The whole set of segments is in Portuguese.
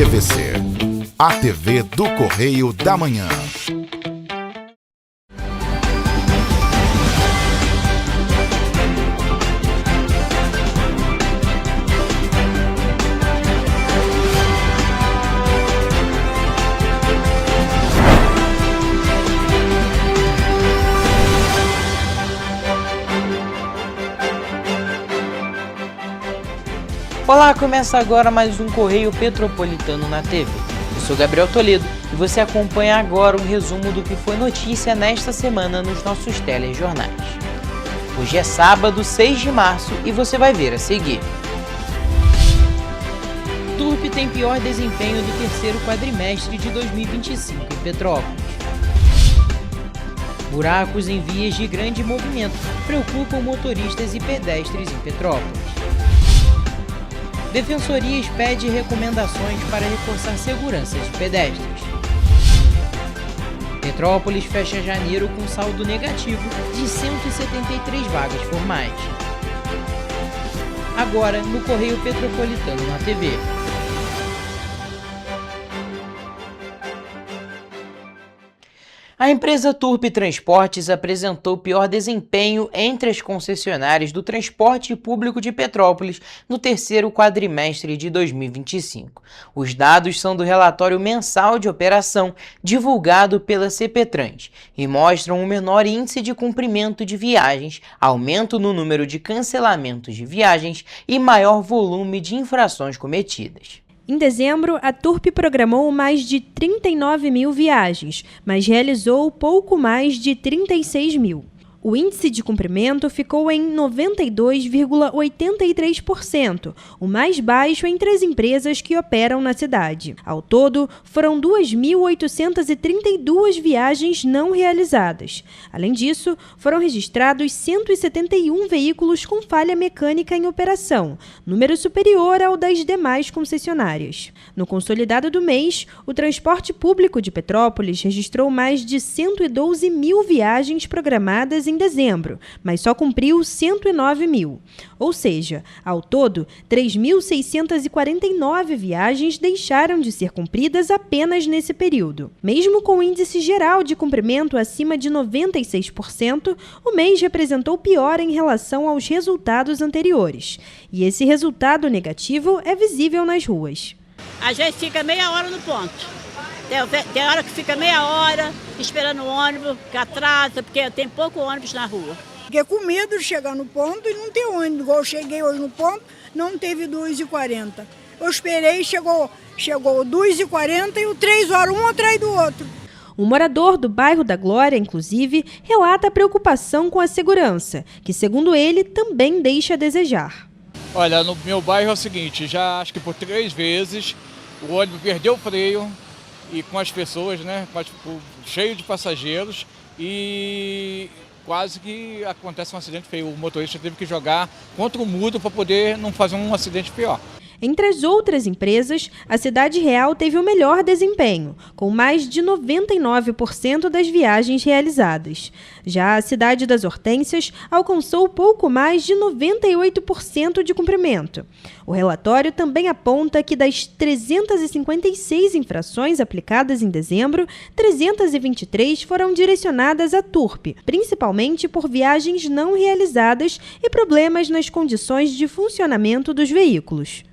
TVC, a TV do Correio da Manhã. Olá, começa agora mais um Correio Petropolitano na TV. Eu sou Gabriel Toledo e você acompanha agora um resumo do que foi notícia nesta semana nos nossos telejornais. Hoje é sábado, 6 de março e você vai ver a seguir. Turp tem pior desempenho do terceiro quadrimestre de 2025 em Petrópolis. Buracos em vias de grande movimento preocupam motoristas e pedestres em Petrópolis. Defensorias pede recomendações para reforçar segurança de pedestres. Petrópolis fecha janeiro com saldo negativo de 173 vagas formais. Agora no Correio Petropolitano na TV. A empresa Turp Transportes apresentou pior desempenho entre as concessionárias do transporte público de Petrópolis no terceiro quadrimestre de 2025. Os dados são do relatório mensal de operação divulgado pela CPTrans e mostram um menor índice de cumprimento de viagens, aumento no número de cancelamentos de viagens e maior volume de infrações cometidas. Em dezembro, a Turp programou mais de 39 mil viagens, mas realizou pouco mais de 36 mil. O índice de cumprimento ficou em 92,83%, o mais baixo entre as empresas que operam na cidade. Ao todo, foram 2.832 viagens não realizadas. Além disso, foram registrados 171 veículos com falha mecânica em operação, número superior ao das demais concessionárias. No consolidado do mês, o transporte público de Petrópolis registrou mais de 112 mil viagens programadas em dezembro, mas só cumpriu 109 mil. Ou seja, ao todo, 3.649 viagens deixaram de ser cumpridas apenas nesse período. Mesmo com o índice geral de cumprimento acima de 96%, o mês representou pior em relação aos resultados anteriores. E esse resultado negativo é visível nas ruas. A gente fica meia hora no ponto. Tem hora que fica meia hora esperando o ônibus, que atrasa, porque tem pouco ônibus na rua. Fiquei com medo de chegar no ponto e não ter ônibus. Igual eu cheguei hoje no ponto, não teve 2h40. Eu esperei, chegou 2h40 e o 3 horas, um atrás do outro. Um morador do bairro da Glória, inclusive, relata a preocupação com a segurança, que, segundo ele, também deixa a desejar. Olha, no meu bairro é o seguinte, já acho que por 3 vezes o ônibus perdeu o freio, e com as pessoas, né, cheio de passageiros, e quase que acontece um acidente feio. O motorista teve que jogar contra o muro para poder não fazer um acidente pior. Entre as outras empresas, a Cidade Real teve o melhor desempenho, com mais de 99% das viagens realizadas. Já a Cidade das Hortênsias alcançou pouco mais de 98% de cumprimento. O relatório também aponta que das 356 infrações aplicadas em dezembro, 323 foram direcionadas à Turp, principalmente por viagens não realizadas e problemas nas condições de funcionamento dos veículos.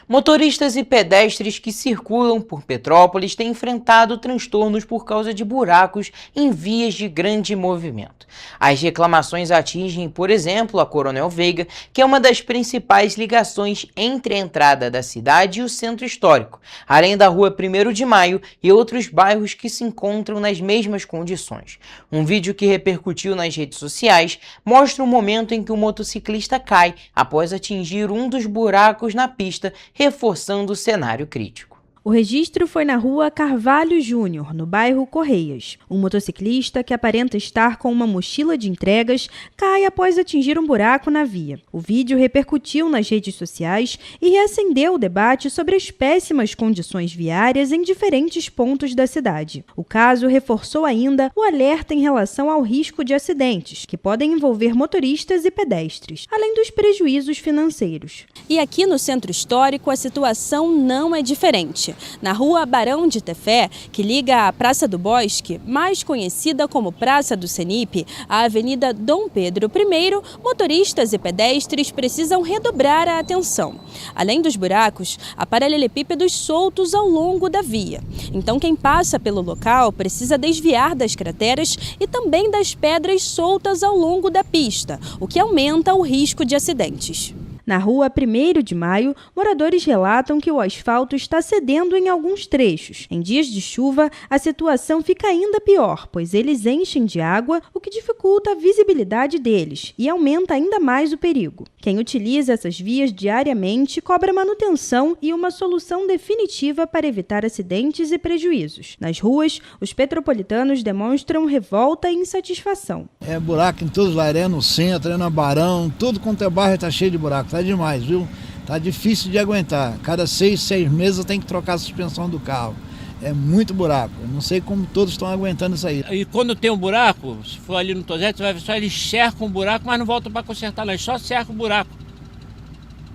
Motoristas e pedestres que circulam por Petrópolis têm enfrentado transtornos por causa de buracos em vias de grande movimento. As reclamações atingem, por exemplo, a Coronel Veiga, que é uma das principais ligações entre a entrada da cidade e o centro histórico, além da Rua 1º de Maio e outros bairros que se encontram nas mesmas condições. Um vídeo que repercutiu nas redes sociais mostra o momento em que o motociclista cai após atingir um dos buracos na pista, reforçando o cenário crítico. O registro foi na rua Carvalho Júnior, no bairro Correias. Um motociclista que aparenta estar com uma mochila de entregas cai após atingir um buraco na via. O vídeo repercutiu nas redes sociais e reacendeu o debate sobre as péssimas condições viárias em diferentes pontos da cidade. O caso reforçou ainda o alerta em relação ao risco de acidentes, que podem envolver motoristas e pedestres, além dos prejuízos financeiros. E aqui no Centro Histórico a situação não é diferente. na rua Barão de Tefé, que liga a Praça do Bosque, mais conhecida como Praça do Cenipe, à Avenida Dom Pedro I, motoristas e pedestres precisam redobrar a atenção. Além dos buracos, há paralelepípedos soltos ao longo da via. Então quem passa pelo local precisa desviar das crateras e também das pedras soltas ao longo da pista, o que aumenta o risco de acidentes. Na rua 1º de Maio, moradores relatam que o asfalto está cedendo em alguns trechos. Em dias de chuva, a situação fica ainda pior, pois eles enchem de água, o que dificulta a visibilidade deles e aumenta ainda mais o perigo. Quem utiliza essas vias diariamente cobra manutenção e uma solução definitiva para evitar acidentes e prejuízos. Nas ruas, os petropolitanos demonstram revolta e insatisfação. É buraco em todos os lados, é no centro, é no Barão, tudo quanto é bairro está cheio de buraco. Tá demais, viu? Tá difícil de aguentar. Cada 6 meses eu tenho que trocar a suspensão do carro. É muito buraco. Eu não sei como todos estão aguentando isso aí. E quando tem um buraco, se for ali no Tosete, você vai ver só eles cercam o buraco, mas não voltam para consertar, não. Só cerca o buraco.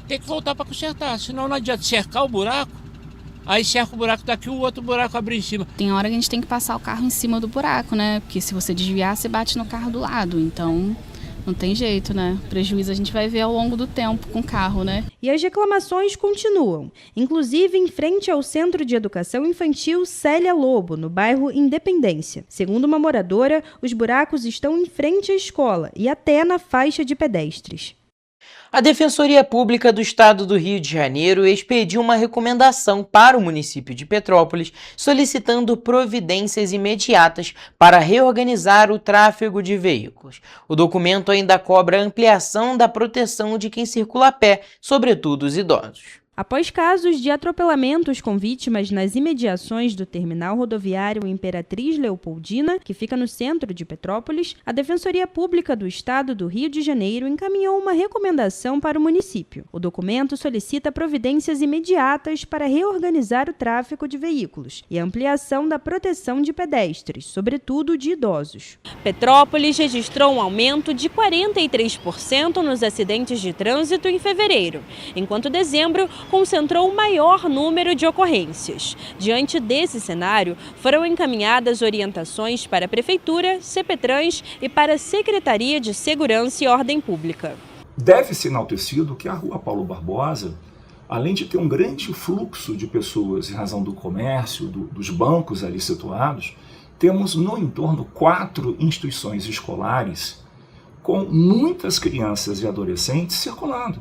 Tem que voltar para consertar, senão não adianta cercar o buraco. Aí cerca o buraco daqui, o outro buraco abre em cima. Tem hora que a gente tem que passar o carro em cima do buraco, né? Porque se você desviar, você bate no carro do lado. Então não tem jeito, né? Prejuízo a gente vai ver ao longo do tempo com o carro, né? E as reclamações continuam, inclusive em frente ao Centro de Educação Infantil Célia Lobo, no bairro Independência. Segundo uma moradora, os buracos estão em frente à escola e até na faixa de pedestres. A Defensoria Pública do Estado do Rio de Janeiro expediu uma recomendação para o município de Petrópolis, solicitando providências imediatas para reorganizar o tráfego de veículos. O documento ainda cobra a ampliação da proteção de quem circula a pé, sobretudo os idosos. Após casos de atropelamentos com vítimas nas imediações do terminal rodoviário Imperatriz Leopoldina, que fica no centro de Petrópolis, a Defensoria Pública do Estado do Rio de Janeiro encaminhou uma recomendação para o município. O documento solicita providências imediatas para reorganizar o tráfego de veículos e a ampliação da proteção de pedestres, sobretudo de idosos. Petrópolis registrou um aumento de 43% nos acidentes de trânsito em fevereiro, enquanto dezembro concentrou o maior número de ocorrências. Diante desse cenário, foram encaminhadas orientações para a Prefeitura, CEPETRANS e para a Secretaria de Segurança e Ordem Pública. Deve ser enaltecido que a Rua Paulo Barbosa, além de ter um grande fluxo de pessoas em razão do comércio, dos bancos ali situados, temos no entorno 4 instituições escolares com muitas crianças e adolescentes circulando.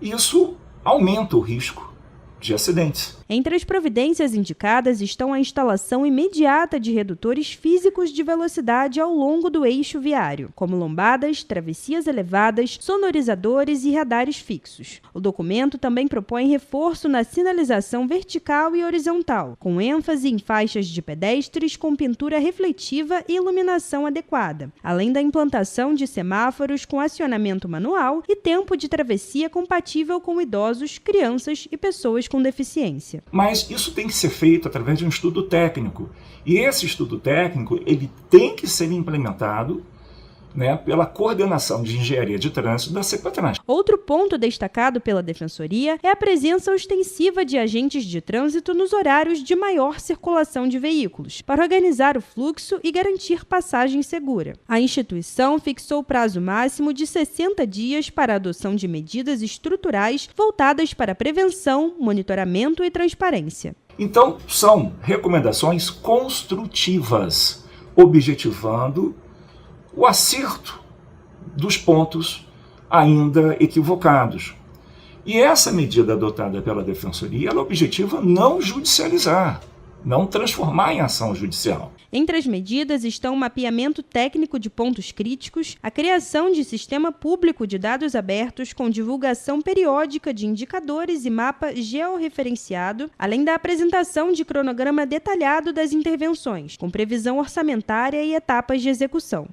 Isso aumenta o risco de acidentes. Entre as providências indicadas estão a instalação imediata de redutores físicos de velocidade ao longo do eixo viário, como lombadas, travessias elevadas, sonorizadores e radares fixos. O documento também propõe reforço na sinalização vertical e horizontal, com ênfase em faixas de pedestres com pintura refletiva e iluminação adequada, além da implantação de semáforos com acionamento manual e tempo de travessia compatível com idosos, crianças e pessoas com deficiência. Mas isso tem que ser feito através de um estudo técnico. E esse estudo técnico ele tem que ser implementado, né, pela coordenação de engenharia de trânsito da CEPETRANS. Outro ponto destacado pela Defensoria é a presença ostensiva de agentes de trânsito nos horários de maior circulação de veículos, para organizar o fluxo e garantir passagem segura. A instituição fixou prazo máximo de 60 dias para a adoção de medidas estruturais voltadas para prevenção, monitoramento e transparência. Então, são recomendações construtivas, objetivando o acerto dos pontos ainda equivocados. E essa medida adotada pela Defensoria, ela objetiva não judicializar, não transformar em ação judicial. Entre as medidas estão o mapeamento técnico de pontos críticos, a criação de sistema público de dados abertos com divulgação periódica de indicadores e mapa georreferenciado, além da apresentação de cronograma detalhado das intervenções, com previsão orçamentária e etapas de execução.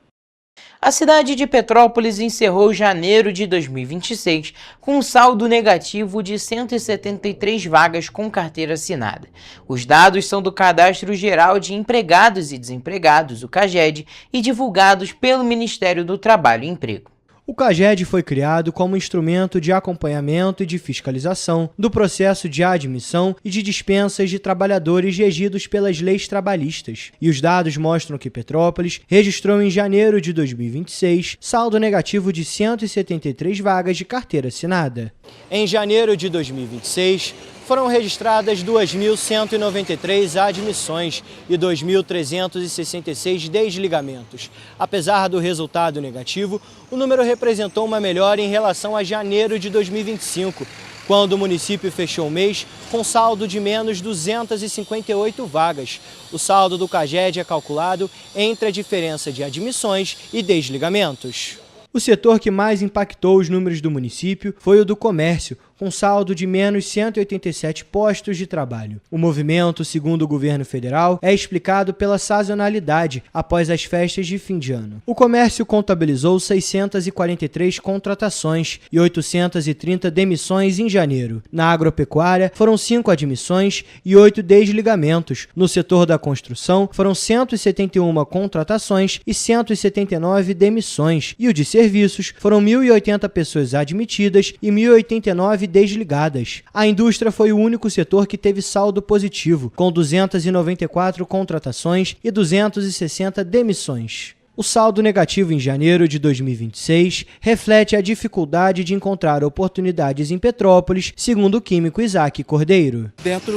A cidade de Petrópolis encerrou janeiro de 2026 com um saldo negativo de 173 vagas com carteira assinada. Os dados são do Cadastro Geral de Empregados e Desempregados, o CAGED, e divulgados pelo Ministério do Trabalho e Emprego. O CAGED foi criado como instrumento de acompanhamento e de fiscalização do processo de admissão e de dispensas de trabalhadores regidos pelas leis trabalhistas. E os dados mostram que Petrópolis registrou em janeiro de 2026 saldo negativo de 173 vagas de carteira assinada. Em janeiro de 2026, foram registradas 2.193 admissões e 2.366 desligamentos. Apesar do resultado negativo, o número representou uma melhora em relação a janeiro de 2025, quando o município fechou o mês com saldo de menos 258 vagas. O saldo do CAGED é calculado entre a diferença de admissões e desligamentos. O setor que mais impactou os números do município foi o do comércio, com saldo de menos 187 postos de trabalho. O movimento, segundo o governo federal, é explicado pela sazonalidade após as festas de fim de ano. O comércio contabilizou 643 contratações e 830 demissões em janeiro. Na agropecuária, foram 5 admissões e 8 desligamentos. No setor da construção, foram 171 contratações e 179 demissões. E o de serviços, foram 1.080 pessoas admitidas e 1.089 desligadas. A indústria foi o único setor que teve saldo positivo, com 294 contratações e 260 demissões. O saldo negativo em janeiro de 2026 reflete a dificuldade de encontrar oportunidades em Petrópolis, segundo o químico Isaac Cordeiro. Dentro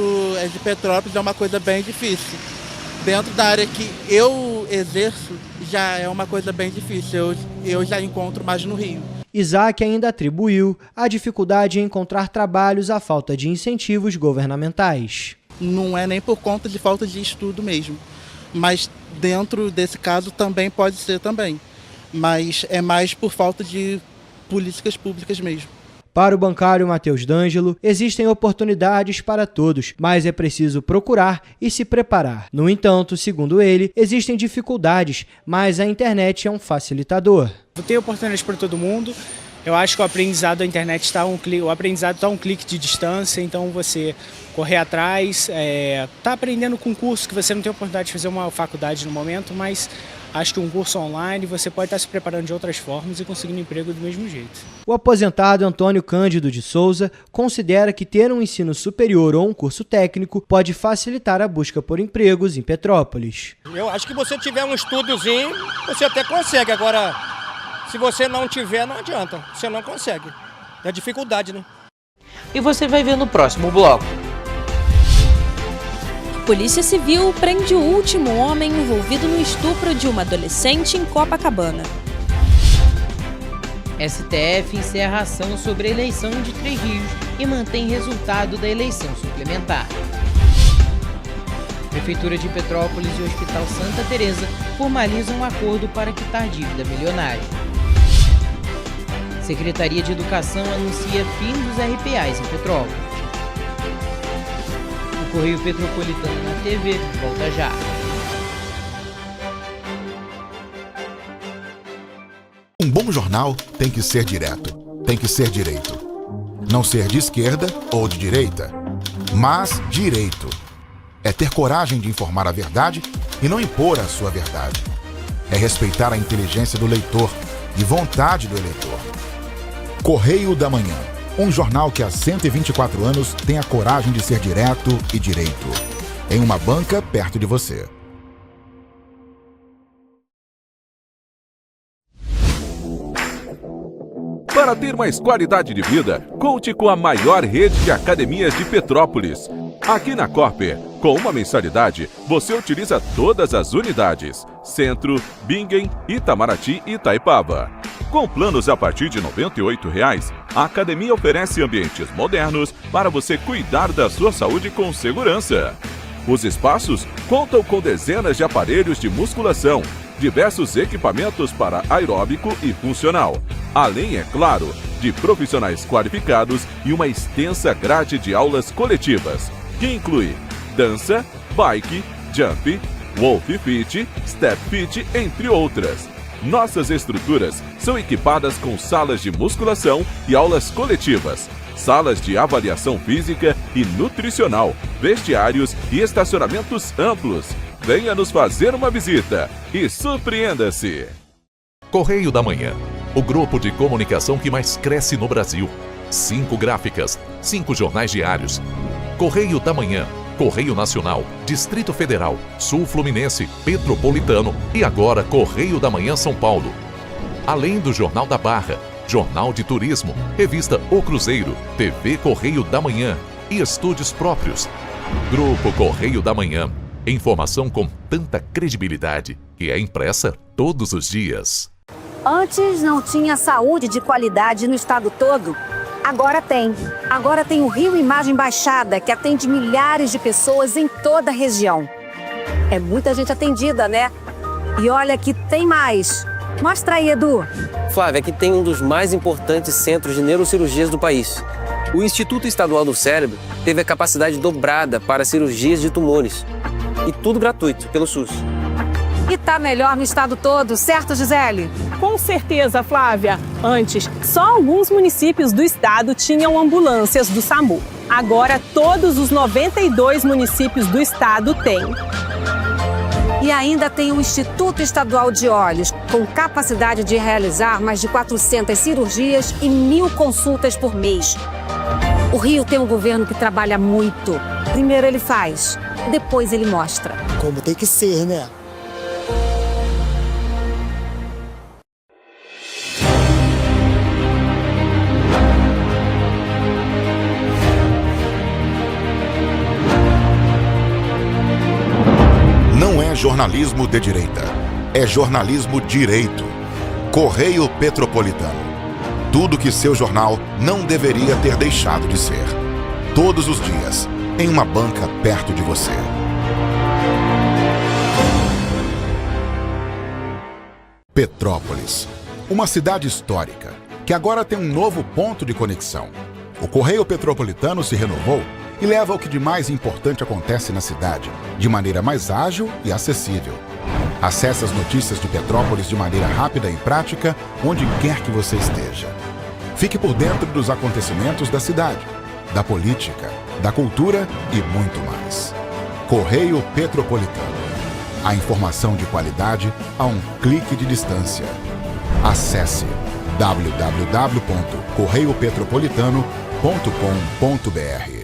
de Petrópolis é uma coisa bem difícil. Dentro da área que eu exerço já é uma coisa bem difícil, eu já encontro mais no Rio. Isaac ainda atribuiu a dificuldade em encontrar trabalhos à falta de incentivos governamentais. Não é nem por conta de falta de estudo mesmo, mas dentro desse caso também pode ser também, mas é mais por falta de políticas públicas mesmo. Para o bancário Matheus D'Angelo, existem oportunidades para todos, mas é preciso procurar e se preparar. No entanto, segundo ele, existem dificuldades, mas a internet é um facilitador. Tem oportunidades para todo mundo. Eu acho que o aprendizado da internet está um clique de distância, então você correr atrás, está aprendendo com um curso que você não tem oportunidade de fazer uma faculdade no momento, mas acho que um curso online você pode estar se preparando de outras formas e conseguindo emprego do mesmo jeito. O aposentado Antônio Cândido de Souza considera que ter um ensino superior ou um curso técnico pode facilitar a busca por empregos em Petrópolis. Eu acho que você tiver um estudozinho, você até consegue. Agora, se você não tiver, não adianta. Você não consegue. É dificuldade, né? E você vai ver no próximo bloco. Polícia Civil prende o último homem envolvido no estupro de uma adolescente em Copacabana. STF encerra a ação sobre a eleição de Três Rios e mantém resultado da eleição suplementar. Prefeitura de Petrópolis e o Hospital Santa Teresa formalizam um acordo para quitar dívida milionária. Secretaria de Educação anuncia fim dos RPAs em Petrópolis. O Correio Petropolitano na TV volta já. Um bom jornal tem que ser direto, tem que ser direito. Não ser de esquerda ou de direita, mas direito. É ter coragem de informar a verdade e não impor a sua verdade. É respeitar a inteligência do leitor e vontade do eleitor. Correio da Manhã, um jornal que há 124 anos tem a coragem de ser direto e direito. Em uma banca perto de você. Para ter mais qualidade de vida, conte com a maior rede de academias de Petrópolis. Aqui na Corper, com uma mensalidade, você utiliza todas as unidades: Centro, Bingen, Itamaraty e Itaipava. Com planos a partir de R$ 98,00, a academia oferece ambientes modernos para você cuidar da sua saúde com segurança. Os espaços contam com dezenas de aparelhos de musculação, diversos equipamentos para aeróbico e funcional, além, é claro, de profissionais qualificados e uma extensa grade de aulas coletivas, que inclui dança, bike, jump, wolf fit, step fit, entre outras. Nossas estruturas são equipadas com salas de musculação e aulas coletivas, salas de avaliação física e nutricional, vestiários e estacionamentos amplos. Venha nos fazer uma visita e surpreenda-se! Correio da Manhã. o grupo de comunicação que mais cresce no Brasil. 5 gráficas, 5 jornais diários. Correio da Manhã, Correio Nacional, Distrito Federal, Sul Fluminense, Petropolitano e agora Correio da Manhã São Paulo. Além do Jornal da Barra, Jornal de Turismo, Revista O Cruzeiro, TV Correio da Manhã e estúdios próprios. Grupo Correio da Manhã. Informação com tanta credibilidade que é impressa todos os dias. Antes não tinha saúde de qualidade no estado todo. Agora tem. Agora tem o Rio Imagem Baixada, que atende milhares de pessoas em toda a região. É muita gente atendida, né? E olha que tem mais. Mostra aí, Edu. Flávia, aqui tem um dos mais importantes centros de neurocirurgias do país. O Instituto Estadual do Cérebro teve a capacidade dobrada para cirurgias de tumores. E tudo gratuito, pelo SUS. E tá melhor no estado todo, certo, Gisele? Com certeza, Flávia. Antes, só alguns municípios do estado tinham ambulâncias do SAMU. Agora, todos os 92 municípios do estado têm. E ainda tem o Instituto Estadual de Olhos, com capacidade de realizar mais de 400 cirurgias e 1.000 consultas por mês. O Rio tem um governo que trabalha muito. Primeiro ele faz, depois ele mostra. Como tem que ser, né? Não é jornalismo de direita, é jornalismo direito. Correio Petropolitano. Tudo que seu jornal não deveria ter deixado de ser. Todos os dias, em uma banca perto de você. Petrópolis, uma cidade histórica, que agora tem um novo ponto de conexão. O Correio Petropolitano se renovou e leva o que de mais importante acontece na cidade, de maneira mais ágil e acessível. Acesse as notícias de Petrópolis de maneira rápida e prática, onde quer que você esteja. Fique por dentro dos acontecimentos da cidade, da política, da cultura e muito mais. Correio Petropolitano. A informação de qualidade a um clique de distância. Acesse www.correiopetropolitano.com.br.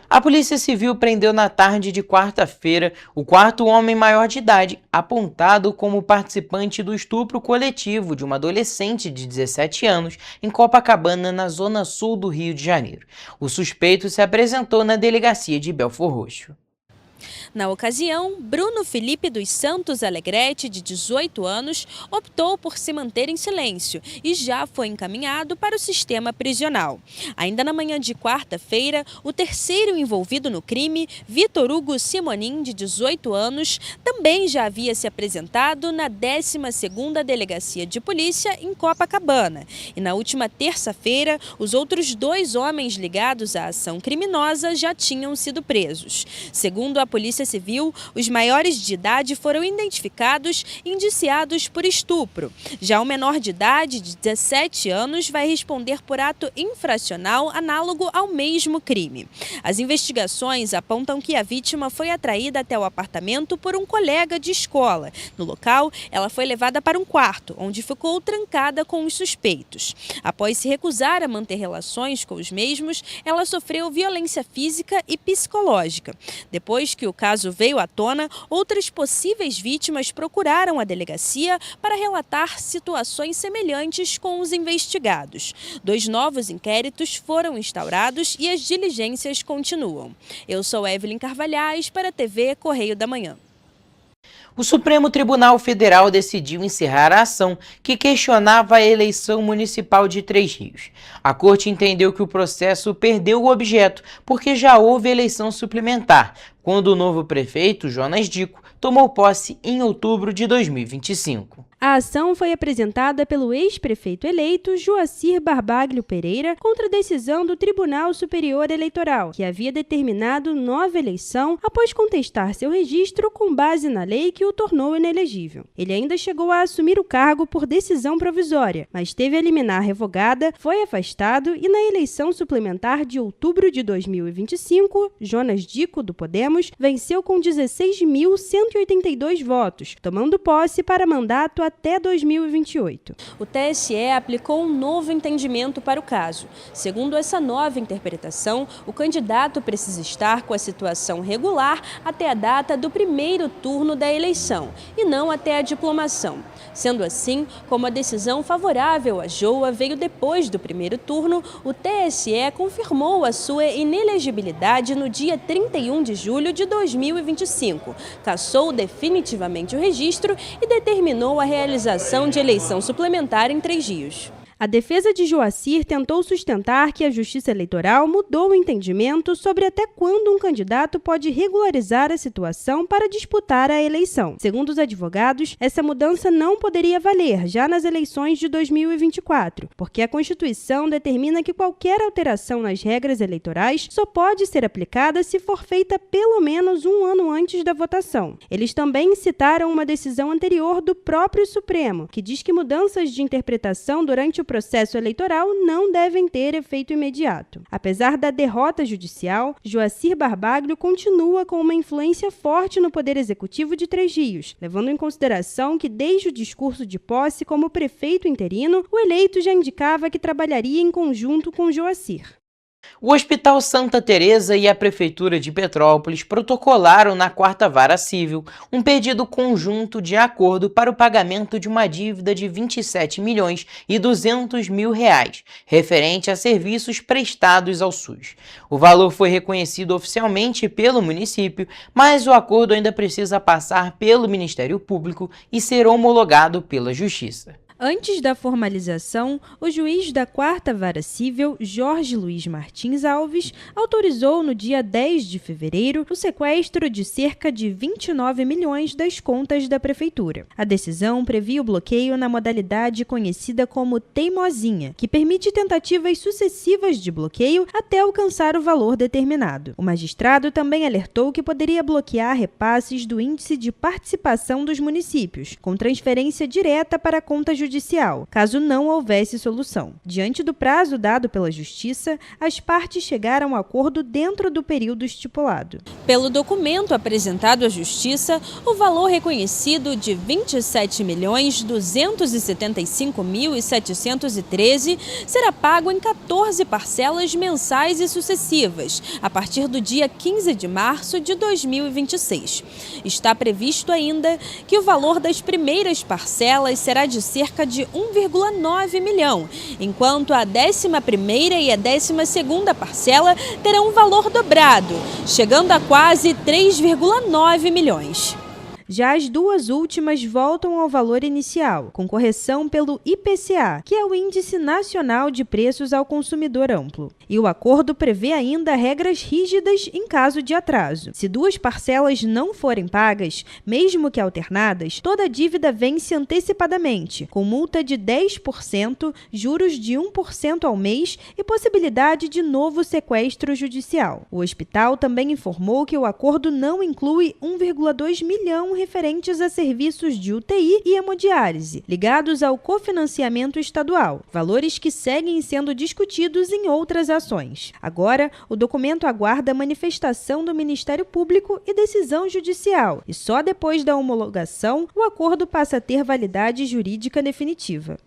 A Polícia Civil prendeu na tarde de quarta-feira o 4º homem maior de idade, apontado como participante do estupro coletivo de uma adolescente de 17 anos em Copacabana, na zona sul do Rio de Janeiro. O suspeito se apresentou na delegacia de Belfor Roxo. Na ocasião, Bruno Felipe dos Santos Alegrete, de 18 anos, optou por se manter em silêncio e já foi encaminhado para o sistema prisional. Ainda na manhã de quarta-feira, o terceiro envolvido no crime, Vitor Hugo Simonin, de 18 anos, também já havia se apresentado na 12ª Delegacia de Polícia em Copacabana. E na última terça-feira, os outros 2 homens ligados à ação criminosa já tinham sido presos. Segundo a Polícia Civil, os maiores de idade foram identificados e indiciados por estupro. Já o menor de idade, de 17 anos, vai responder por ato infracional análogo ao mesmo crime. As investigações apontam que a vítima foi atraída até o apartamento por um colega de escola. No local, ela foi levada para um quarto, onde ficou trancada com os suspeitos. Após se recusar a manter relações com os mesmos, ela sofreu violência física e psicológica. Depois que o caso veio à tona, outras possíveis vítimas procuraram a delegacia para relatar situações semelhantes com os investigados. 2 novos inquéritos foram instaurados e as diligências continuam. Eu sou Evelyn Carvalhais para a TV Correio da Manhã. O Supremo Tribunal Federal decidiu encerrar a ação que questionava a eleição municipal de Três Rios. A Corte entendeu que o processo perdeu o objeto porque já houve eleição suplementar, quando o novo prefeito, Jonas Dico, tomou posse em outubro de 2025. A ação foi apresentada pelo ex-prefeito eleito Joacir Barbaglio Pereira contra a decisão do Tribunal Superior Eleitoral, que havia determinado nova eleição após contestar seu registro com base na lei que o tornou inelegível. Ele ainda chegou a assumir o cargo por decisão provisória, mas teve a liminar revogada, foi afastado e na eleição suplementar de outubro de 2025, Jonas Dico, do Podemos, venceu com 16.182 votos, tomando posse para mandato até 2028. O TSE aplicou um novo entendimento para o caso. Segundo essa nova interpretação, o candidato precisa estar com a situação regular até a data do primeiro turno da eleição e não até a diplomação. Sendo assim, como a decisão favorável a Joa veio depois do primeiro turno, o TSE confirmou a sua inelegibilidade no dia 31 de julho de 2025, cassou definitivamente o registro e determinou a realização de eleição suplementar em 3 dias. A defesa de Joacir tentou sustentar que a Justiça Eleitoral mudou o entendimento sobre até quando um candidato pode regularizar a situação para disputar a eleição. Segundo os advogados, essa mudança não poderia valer já nas eleições de 2024, porque a Constituição determina que qualquer alteração nas regras eleitorais só pode ser aplicada se for feita pelo menos um ano antes da votação. Eles também citaram uma decisão anterior do próprio Supremo, que diz que mudanças de interpretação durante o processo eleitoral não devem ter efeito imediato. Apesar da derrota judicial, Joacir Barbaglio continua com uma influência forte no Poder Executivo de Três Rios, levando em consideração que desde o discurso de posse como prefeito interino, o eleito já indicava que trabalharia em conjunto com Joacir. O Hospital Santa Teresa e a Prefeitura de Petrópolis protocolaram na 4ª Vara Civil um pedido conjunto de acordo para o pagamento de uma dívida de R$ 27.200.000, referente a serviços prestados ao SUS. O valor foi reconhecido oficialmente pelo município, mas o acordo ainda precisa passar pelo Ministério Público e ser homologado pela Justiça. Antes da formalização, o juiz da 4ª Vara Civil, Jorge Luiz Martins Alves, autorizou no dia 10 de fevereiro o sequestro de cerca de 29 milhões das contas da Prefeitura. A decisão previa o bloqueio na modalidade conhecida como teimosinha, que permite tentativas sucessivas de bloqueio até alcançar o valor determinado. O magistrado também alertou que poderia bloquear repasses do índice de participação dos municípios, com transferência direta para a conta judicial, caso não houvesse solução. Diante do prazo dado pela Justiça, as partes chegaram a acordo dentro do período estipulado. Pelo documento apresentado à Justiça, o valor reconhecido de R$ 27.275.713 será pago em 14 parcelas mensais e sucessivas, a partir do dia 15 de março de 2026. Está previsto ainda que o valor das primeiras parcelas será de cerca de 1,9 milhão, enquanto a 11ª e a 12ª parcela terão um valor dobrado, chegando a quase 3,9 milhões. Já as duas últimas voltam ao valor inicial, com correção pelo IPCA, que é o Índice Nacional de Preços ao Consumidor Amplo. E o acordo prevê ainda regras rígidas em caso de atraso. Se duas parcelas não forem pagas, mesmo que alternadas, toda a dívida vence antecipadamente, com multa de 10%, juros de 1% ao mês e possibilidade de novo sequestro judicial. O hospital também informou que o acordo não inclui 1,2 milhão referentes a serviços de UTI e hemodiálise, ligados ao cofinanciamento estadual, valores que seguem sendo discutidos em outras ações. Agora, o documento aguarda a manifestação do Ministério Público e decisão judicial, e só depois da homologação o acordo passa a ter validade jurídica definitiva.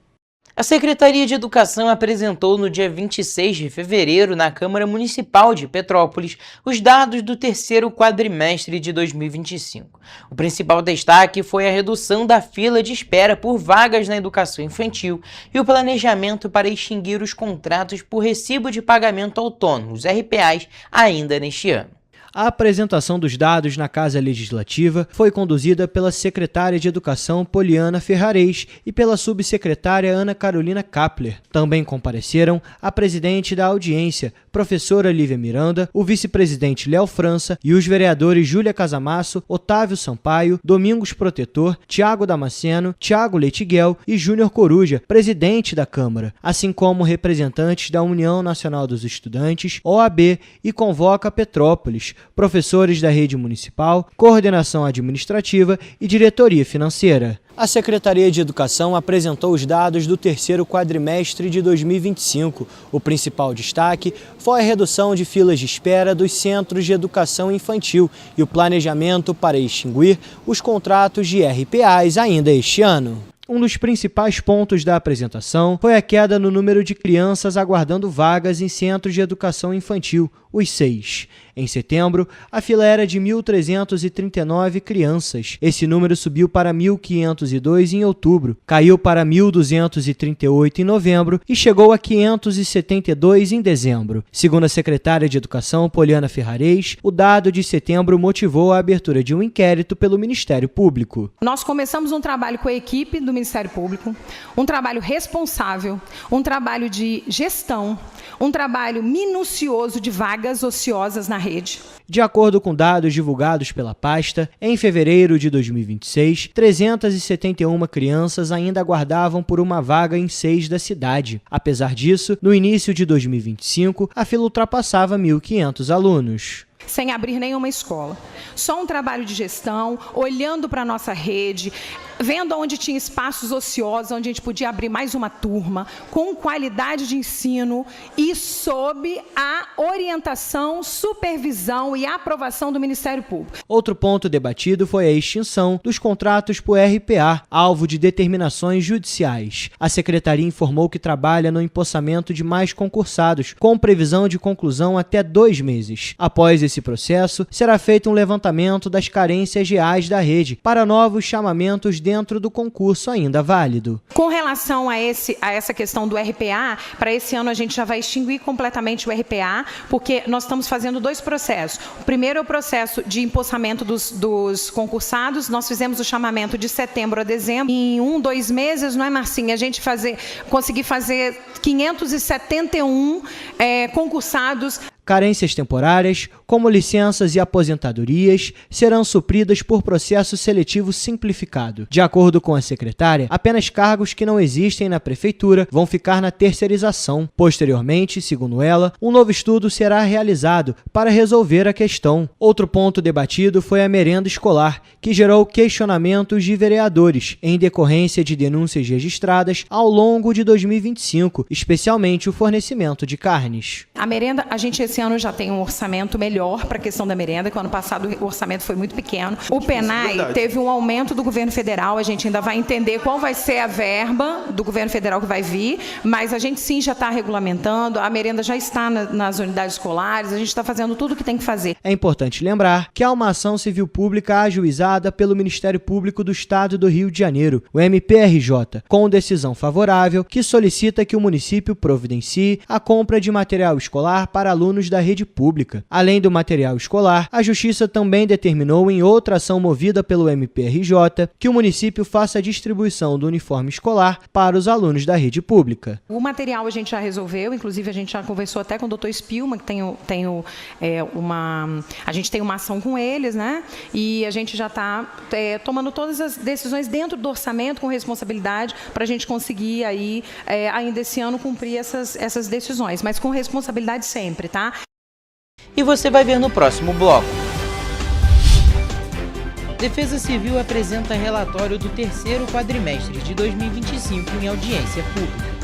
A Secretaria de Educação apresentou no dia 26 de fevereiro na Câmara Municipal de Petrópolis os dados do terceiro quadrimestre de 2025. O principal destaque foi a redução da fila de espera por vagas na educação infantil e o planejamento para extinguir os contratos por recibo de pagamento autônomo, os RPAs, ainda neste ano. A apresentação dos dados na Casa Legislativa foi conduzida pela secretária de Educação Poliana Ferrarez e pela subsecretária Ana Carolina Kapler. Também compareceram a presidente da audiência, professora Lívia Miranda, o vice-presidente Léo França e os vereadores Júlia Casamasso, Otávio Sampaio, Domingos Protetor, Tiago Damasceno, Tiago Leitiguel e Júnior Coruja, presidente da Câmara, assim como representantes da União Nacional dos Estudantes, OAB e Convoca Petrópolis, professores da rede municipal, coordenação administrativa e diretoria financeira. A Secretaria de Educação apresentou os dados do terceiro quadrimestre de 2025. O principal destaque foi a redução de filas de espera dos centros de educação infantil e o planejamento para extinguir os contratos de RPAs ainda este ano. Um dos principais pontos da apresentação foi a queda no número de crianças aguardando vagas em centros de educação infantil, os 6. Em setembro, a fila era de 1.339 crianças. Esse número subiu para 1.502 em outubro, caiu para 1.238 em novembro e chegou a 572 em dezembro. Segundo a secretária de Educação, Poliana Ferrarez, o dado de setembro motivou a abertura de um inquérito pelo Ministério Público. Nós começamos um trabalho com a equipe do Ministério Público, um trabalho responsável, um trabalho de gestão, um trabalho minucioso de vagas ociosas na rede. De acordo com dados divulgados pela pasta, em fevereiro de 2026, 371 crianças ainda aguardavam por uma vaga em 6 da cidade. Apesar disso, no início de 2025, a fila ultrapassava 1.500 alunos. Sem abrir nenhuma escola. Só um trabalho de gestão, olhando para a nossa rede, vendo onde tinha espaços ociosos, onde a gente podia abrir mais uma turma, com qualidade de ensino e sob a orientação, supervisão e aprovação do Ministério Público. Outro ponto debatido foi a extinção dos contratos por RPA, alvo de determinações judiciais. A secretaria informou que trabalha no empossamento de mais concursados, com previsão de conclusão até 2 meses. Após esse processo, será feito um levantamento das carências reais da rede para novos chamamentos dentro do concurso ainda válido. Com relação a essa questão do RPA, para esse ano a gente já vai extinguir completamente o RPA, porque nós estamos fazendo 2 processos. O primeiro é o processo de empossamento dos concursados. Nós fizemos o chamamento de setembro a dezembro. Em 2 meses, não é, Marcinha? A gente conseguir fazer 571 concursados. Carências temporárias, como licenças e aposentadorias, serão supridas por processo seletivo simplificado. De acordo com a secretária, apenas cargos que não existem na prefeitura vão ficar na terceirização. Posteriormente, segundo ela, um novo estudo será realizado para resolver a questão. Outro ponto debatido foi a merenda escolar, que gerou questionamentos de vereadores, em decorrência de denúncias registradas ao longo de 2025, especialmente o fornecimento de carnes. A merenda, a gente esse ano já tem um orçamento melhor para a questão da merenda, que o ano passado o orçamento foi muito pequeno. O PENAI teve um aumento do governo federal, a gente ainda vai entender qual vai ser a verba do governo federal que vai vir, mas a gente sim já está regulamentando, a merenda já está nas unidades escolares, a gente está fazendo tudo o que tem que fazer. É importante lembrar que há uma ação civil pública ajuizada pelo Ministério Público do Estado do Rio de Janeiro, o MPRJ, com decisão favorável que solicita que o município providencie a compra de material escolar para alunos da rede pública. Além do material escolar, a Justiça também determinou em outra ação movida pelo MPRJ que o município faça a distribuição do uniforme escolar para os alunos da rede pública. O material a gente já resolveu, inclusive a gente já conversou até com o Dr. Spilman, que a gente tem uma ação com eles, né? E a gente já está tomando todas as decisões dentro do orçamento com responsabilidade para a gente conseguir aí, ainda esse ano cumprir essas decisões, mas com responsabilidade sempre, tá? E você vai ver no próximo bloco. Defesa Civil apresenta relatório do terceiro quadrimestre de 2025 em audiência pública.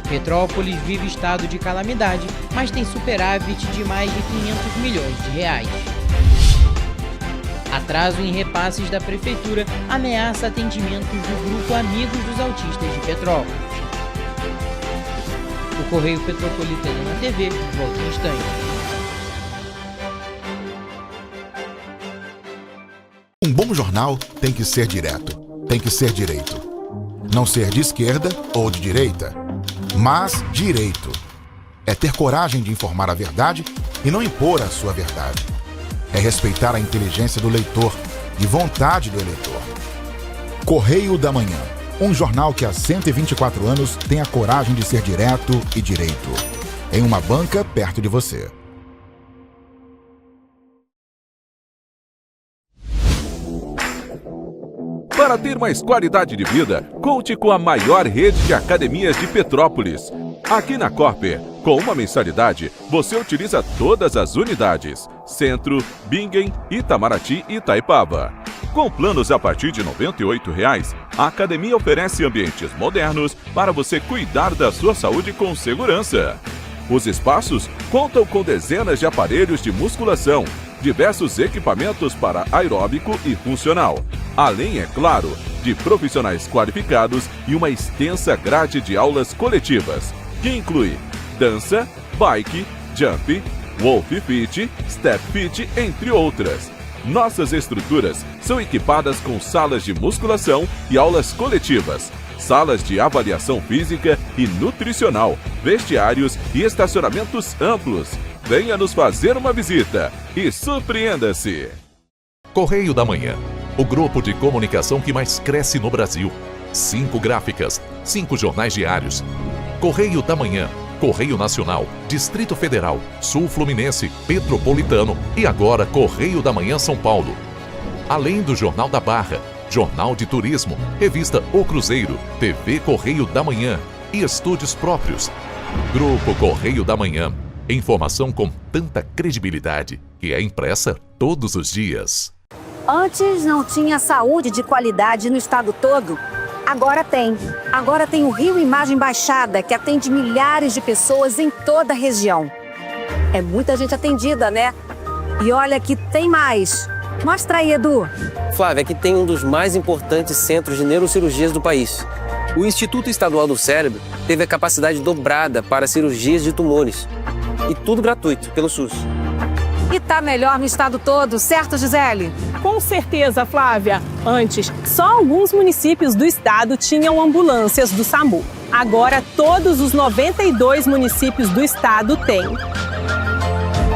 Petrópolis vive estado de calamidade, mas tem superávit de mais de 500 milhões de reais. Atraso em repasses da Prefeitura ameaça atendimentos do Grupo Amigos dos Autistas de Petrópolis. O Correio Petropolitano na TV volta em instante. Um bom jornal tem que ser direto, tem que ser direito. Não ser de esquerda ou de direita, mas direito. É ter coragem de informar a verdade e não impor a sua verdade. É respeitar a inteligência do leitor e vontade do eleitor. Correio da Manhã, um jornal que há 124 anos tem a coragem de ser direto e direito. Em uma banca perto de você. Para ter mais qualidade de vida, conte com a maior rede de academias de Petrópolis. Aqui na Corper, com uma mensalidade, você utiliza todas as unidades: Centro, Bingen, Itamaraty e Itaipava. Com planos a partir de R$ 98,00, a academia oferece ambientes modernos para você cuidar da sua saúde com segurança. Os espaços contam com dezenas de aparelhos de musculação, diversos equipamentos para aeróbico e funcional, além, é claro, de profissionais qualificados e uma extensa grade de aulas coletivas, que inclui dança, bike, jump, wolf fit, step fit, entre outras. Nossas estruturas são equipadas com salas de musculação e aulas coletivas, salas de avaliação física e nutricional, vestiários e estacionamentos amplos. Venha nos fazer uma visita e surpreenda-se! Correio da Manhã, o grupo de comunicação que mais cresce no Brasil. 5 gráficas, 5 jornais diários. Correio da Manhã, Correio Nacional, Distrito Federal, Sul Fluminense, Petropolitano e agora Correio da Manhã São Paulo. Além do Jornal da Barra, Jornal de Turismo, Revista O Cruzeiro, TV Correio da Manhã e estúdios próprios. Grupo Correio da Manhã. Informação com tanta credibilidade que é impressa todos os dias. Antes não tinha saúde de qualidade no estado todo. Agora tem. Agora tem o Rio Imagem Baixada, que atende milhares de pessoas em toda a região. É muita gente atendida, né? E olha que tem mais. Mostra aí, Edu. Flávia, aqui tem um dos mais importantes centros de neurocirurgias do país. O Instituto Estadual do Cérebro teve a capacidade dobrada para cirurgias de tumores. E tudo gratuito, pelo SUS. E tá melhor no estado todo, certo, Gisele? Com certeza, Flávia. Antes, só alguns municípios do estado tinham ambulâncias do SAMU. Agora, todos os 92 municípios do estado têm.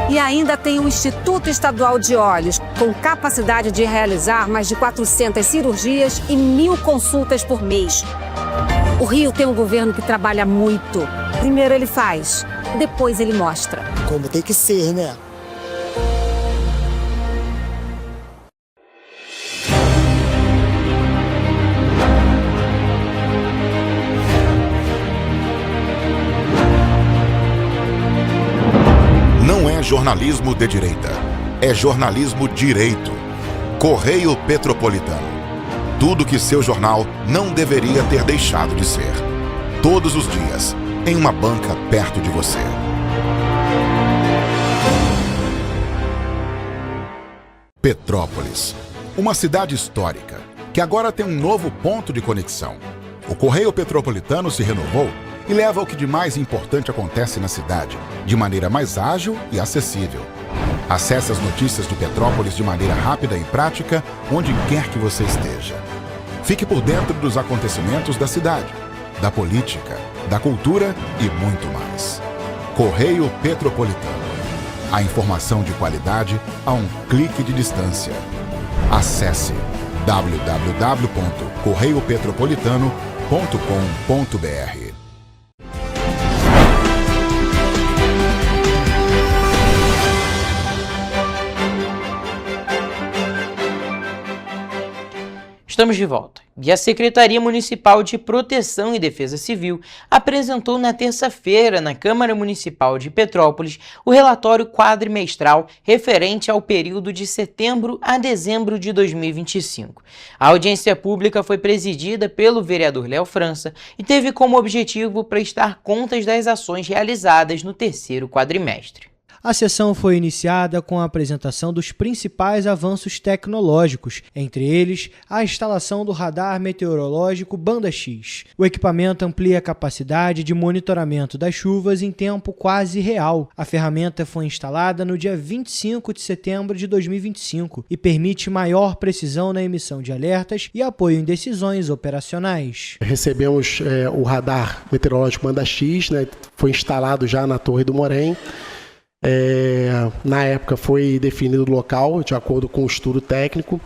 E ainda tem o Instituto Estadual de Olhos, com capacidade de realizar mais de 400 cirurgias e 1.000 consultas por mês. O Rio tem um governo que trabalha muito. Primeiro ele faz, depois ele mostra. Como tem que ser, né? Não é jornalismo de direita, é jornalismo direito. Correio Petropolitano. Tudo que seu jornal não deveria ter deixado de ser. Todos os dias, em uma banca perto de você. Petrópolis, uma cidade histórica, que agora tem um novo ponto de conexão. O Correio Petropolitano se renovou e leva o que de mais importante acontece na cidade, de maneira mais ágil e acessível. Acesse as notícias de Petrópolis de maneira rápida e prática, onde quer que você esteja. Fique por dentro dos acontecimentos da cidade, da política, da cultura e muito mais. Correio Petropolitano. A informação de qualidade a um clique de distância. Acesse www.correiopetropolitano.com.br. Estamos de volta. E a Secretaria Municipal de Proteção e Defesa Civil apresentou na terça-feira na Câmara Municipal de Petrópolis o relatório quadrimestral referente ao período de setembro a dezembro de 2025. A audiência pública foi presidida pelo vereador Léo França e teve como objetivo prestar contas das ações realizadas no terceiro quadrimestre. A sessão foi iniciada com a apresentação dos principais avanços tecnológicos, entre eles a instalação do radar meteorológico Banda X. O equipamento amplia a capacidade de monitoramento das chuvas em tempo quase real. A ferramenta foi instalada no dia 25 de setembro de 2025 e permite maior precisão na emissão de alertas e apoio em decisões operacionais. Recebemos o radar meteorológico Banda X, né, foi instalado já na Torre do Morém. Na época foi definido o local, de acordo com o estudo técnico,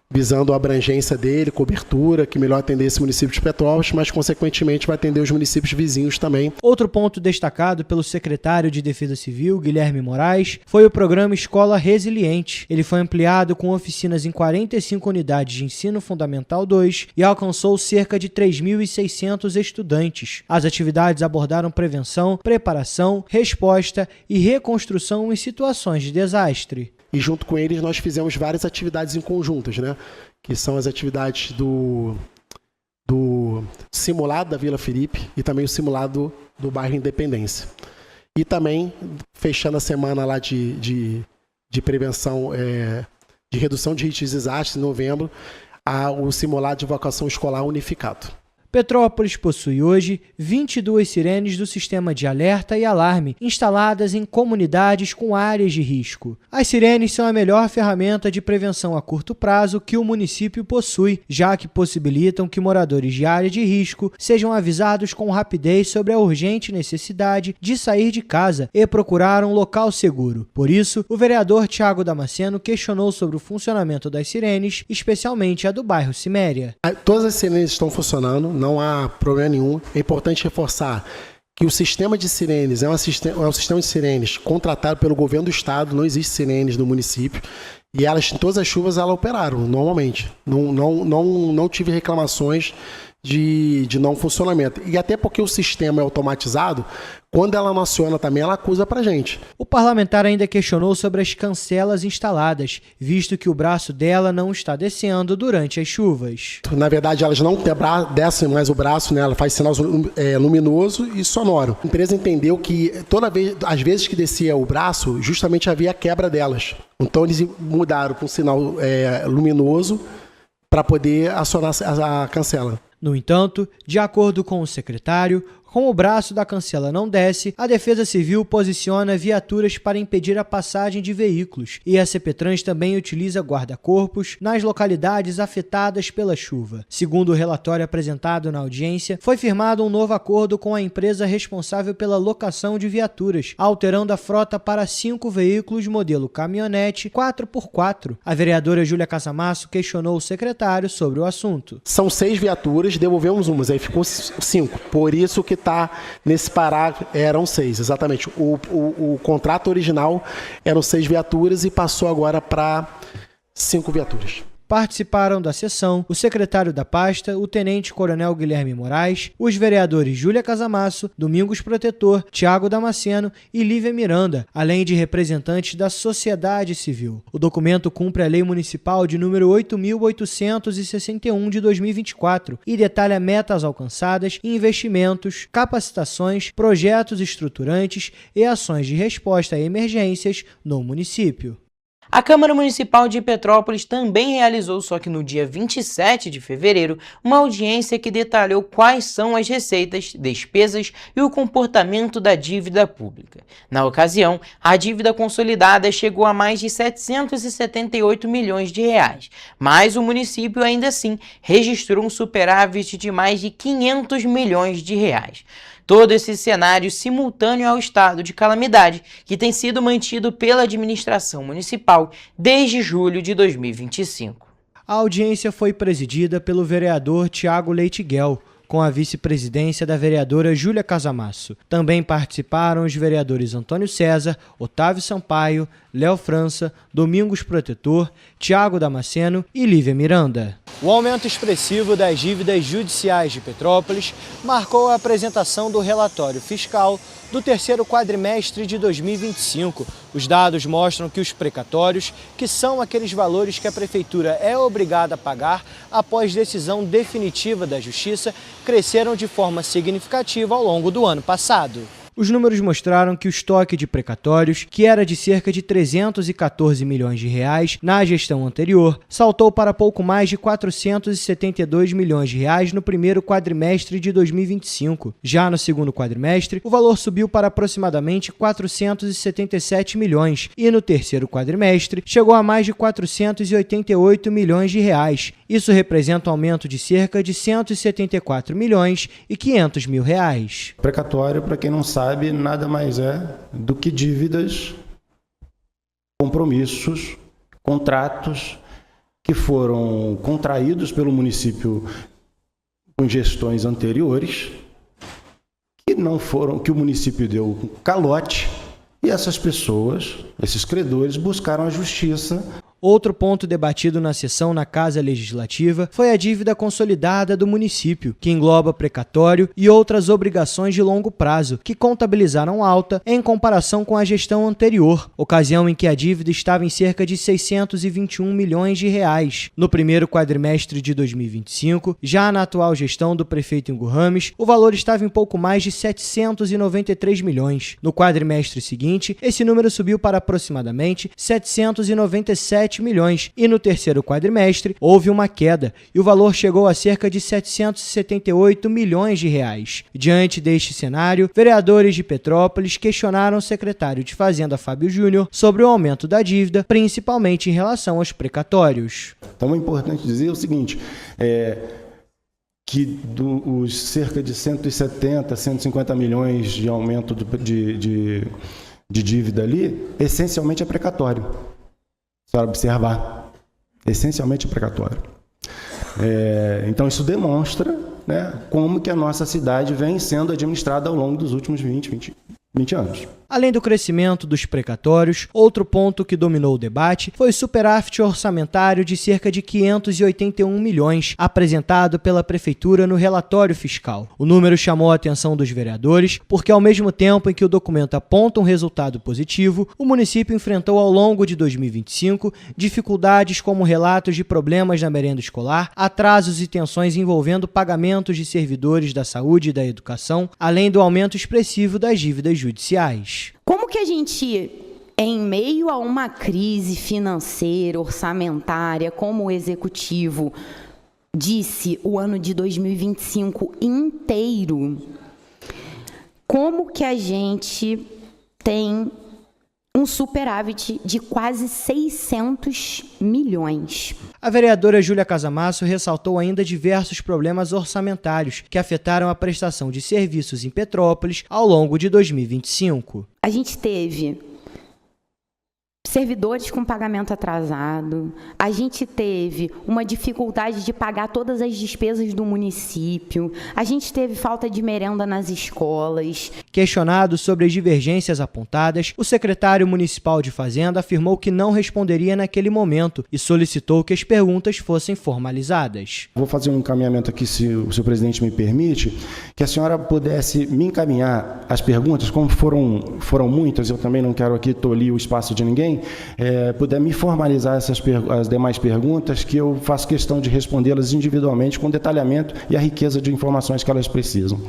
visando a abrangência dele, cobertura, que melhor atendesse o município de Petrópolis, mas consequentemente vai atender os municípios vizinhos também. Outro ponto destacado pelo secretário de Defesa Civil, Guilherme Moraes, foi o programa Escola Resiliente. Ele foi ampliado com oficinas em 45 unidades de ensino fundamental 2 e alcançou cerca de 3.600 estudantes. As atividades abordaram prevenção, preparação, resposta e reconstrução em situações de desastre. E junto com eles nós fizemos várias atividades em conjuntas, né? Que são as atividades do simulado da Vila Felipe e também o simulado do bairro Independência. E também, fechando a semana lá de prevenção, de redução de riscos de desastres, em novembro, o simulado de evacuação escolar unificado. Petrópolis possui hoje 22 sirenes do sistema de alerta e alarme instaladas em comunidades com áreas de risco. As sirenes são a melhor ferramenta de prevenção a curto prazo que o município possui, já que possibilitam que moradores de área de risco sejam avisados com rapidez sobre a urgente necessidade de sair de casa e procurar um local seguro. Por isso, o vereador Thiago Damasceno questionou sobre o funcionamento das sirenes, especialmente a do bairro Ciméria. Todas as sirenes estão funcionando, não há problema nenhum. É importante reforçar que o sistema de sirenes é um sistema de sirenes contratado pelo governo do estado, não existe sirenes no município, e elas, em todas as chuvas, elas operaram normalmente. Não tive reclamações de não funcionamento. E até porque o sistema é automatizado, quando ela não aciona também, ela acusa pra gente. O parlamentar ainda questionou sobre as cancelas instaladas, visto que o braço dela não está descendo durante as chuvas. Na verdade, elas não descem mais o braço, né? Ela faz sinal luminoso e sonoro. A empresa entendeu que às vezes que descia o braço, justamente havia a quebra delas. Então eles mudaram para um sinal luminoso para poder acionar a cancela. No entanto, de acordo com o secretário, como o braço da cancela não desce, a Defesa Civil posiciona viaturas para impedir a passagem de veículos e a CPTrans também utiliza guarda-corpos nas localidades afetadas pela chuva. Segundo o relatório apresentado na audiência, foi firmado um novo acordo com a empresa responsável pela locação de viaturas, alterando a frota para 5 veículos modelo caminhonete 4x4. A vereadora Júlia Casamasso questionou o secretário sobre o assunto. São 6 viaturas, devolvemos umas, aí ficou 5. Por isso que está nesse parágrafo, eram 6, exatamente. O contrato original eram 6 viaturas e passou agora para 5 viaturas. Participaram da sessão o secretário da pasta, o tenente-coronel Guilherme Moraes, os vereadores Júlia Casamasso, Domingos Protetor, Thiago Damasceno e Lívia Miranda, além de representantes da sociedade civil. O documento cumpre a Lei Municipal de número 8.861 de 2024 e detalha metas alcançadas, investimentos, capacitações, projetos estruturantes e ações de resposta a emergências no município. A Câmara Municipal de Petrópolis também realizou, só que no dia 27 de fevereiro, uma audiência que detalhou quais são as receitas, despesas e o comportamento da dívida pública. Na ocasião, a dívida consolidada chegou a mais de 778 milhões de reais, mas o município ainda assim registrou um superávit de mais de 500 milhões de reais. Todo esse cenário simultâneo ao estado de calamidade que tem sido mantido pela administração municipal desde julho de 2025. A audiência foi presidida pelo vereador Tiago Leitiguel, com a vice-presidência da vereadora Júlia Casamasso. Também participaram os vereadores Antônio César, Otávio Sampaio, Léo França, Domingos Protetor, Thiago Damasceno e Lívia Miranda. O aumento expressivo das dívidas judiciais de Petrópolis marcou a apresentação do relatório fiscal do terceiro quadrimestre de 2025. Os dados mostram que os precatórios, que são aqueles valores que a Prefeitura é obrigada a pagar após decisão definitiva da Justiça, cresceram de forma significativa ao longo do ano passado. Os números mostraram que o estoque de precatórios, que era de cerca de 314 milhões de reais na gestão anterior, saltou para pouco mais de 472 milhões de reais no primeiro quadrimestre de 2025. Já no segundo quadrimestre, o valor subiu para aproximadamente 477 milhões e no terceiro quadrimestre chegou a mais de 488 milhões de reais. Isso representa um aumento de cerca de 174 milhões e 500 mil reais. Precatório, para quem não sabe, nada mais é do que dívidas, compromissos, contratos que foram contraídos pelo município com gestões anteriores, que o município deu calote, e essas pessoas, esses credores, buscaram a justiça. Outro ponto debatido na sessão na Casa Legislativa foi a dívida consolidada do município, que engloba precatório e outras obrigações de longo prazo, que contabilizaram alta em comparação com a gestão anterior, ocasião em que a dívida estava em cerca de 621 milhões de reais. No primeiro quadrimestre de 2025, já na atual gestão do prefeito Ingo Rames, o valor estava em pouco mais de 793 milhões. No quadrimestre seguinte, esse número subiu para aproximadamente 797 milhões e no terceiro quadrimestre houve uma queda e o valor chegou a cerca de 778 milhões de reais. Diante deste cenário, vereadores de Petrópolis questionaram o secretário de Fazenda, Fábio Júnior, sobre o aumento da dívida, principalmente em relação aos precatórios. Então é importante dizer o seguinte, que os cerca de 170, 150 milhões de aumento de dívida ali, essencialmente é precatório. Para observar, essencialmente precatório. Então isso demonstra, né, como que a nossa cidade vem sendo administrada ao longo dos últimos 20 anos. Além do crescimento dos precatórios, outro ponto que dominou o debate foi o superávit orçamentário de cerca de 581 milhões, apresentado pela Prefeitura no relatório fiscal. O número chamou a atenção dos vereadores porque, ao mesmo tempo em que o documento aponta um resultado positivo, o município enfrentou ao longo de 2025 dificuldades como relatos de problemas na merenda escolar, atrasos e tensões envolvendo pagamentos de servidores da saúde e da educação, além do aumento expressivo das dívidas judiciais. Como que a gente, em meio a uma crise financeira, orçamentária, como o Executivo disse o ano de 2025 inteiro, como que a gente tem um superávit de quase 600 milhões? A vereadora Júlia Casamasso ressaltou ainda diversos problemas orçamentários que afetaram a prestação de serviços em Petrópolis ao longo de 2025. A gente teve servidores com pagamento atrasado, a gente teve uma dificuldade de pagar todas as despesas do município, a gente teve falta de merenda nas escolas. Questionado sobre as divergências apontadas, o secretário municipal de Fazenda afirmou que não responderia naquele momento e solicitou que as perguntas fossem formalizadas. Vou fazer um encaminhamento aqui, se o senhor presidente me permite, que a senhora pudesse me encaminhar as perguntas, como foram muitas, eu também não quero aqui tolir o espaço de ninguém, puder me formalizar as demais perguntas, que eu faço questão de respondê-las individualmente com detalhamento e a riqueza de informações que elas precisam.